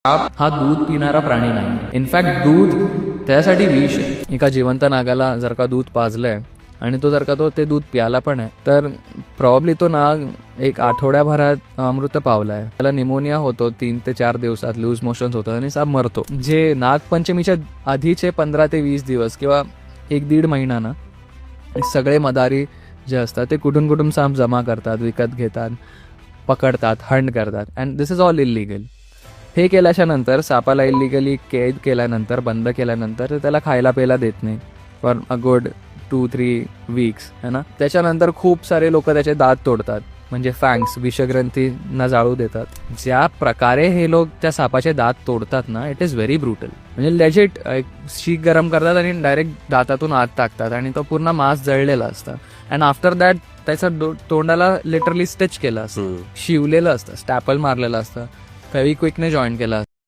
साप हा दूध पिणारा प्राणी नाही. इनफॅक्ट दूध त्यासाठी विष आहे. एका जिवंत नागाला जर का दूध पाजलंय आणि तो जर का ते दूध प्याला पण आहे तर प्रॉब्ली तो नाग एक आठवड्याभरात अमृत पावलाय. त्याला निमोनिया होतो 3 ते 4 दिवसात, लूज मोशन्स होतं आणि साप मरतो. जे नागपंचमीच्या आधीचे 15 ते 20 दिवस किंवा 1-1.5 महिना ना, सगळे मदारी जे असतात ते कुठून कुठून साप जमा करतात, विकत घेतात, पकडतात, हंट करतात. And this is all illegal. हे केल्याच्या नंतर सापाला इलिगली कैद केल्यानंतर, बंद केल्यानंतर त्याला खायला प्यायला देत नाही फॉर अ गुड 2-3 वीक्स है ना. त्याच्यानंतर खूप सारे लोक त्याचे दात तोडतात, म्हणजे फँग्स, विषग्रंथींना जाळू देतात. ज्या प्रकारे हे लोक त्या सापाचे दात तोडतात ना, इट इज व्हेरी ब्रुटल. म्हणजे लेजिट एक शीख गरम करतात आणि डायरेक्ट दातातून आत टाकतात आणि तो पूर्ण मांस जळलेला असतं. अँड आफ्टर दॅट त्याच्या तोंडाला लिटरली स्टिच केलं असतं, शिवलेलं असतं, स्टॅपल मारलेलं असतं, फेविक्विकने जॉईन केलं असतं.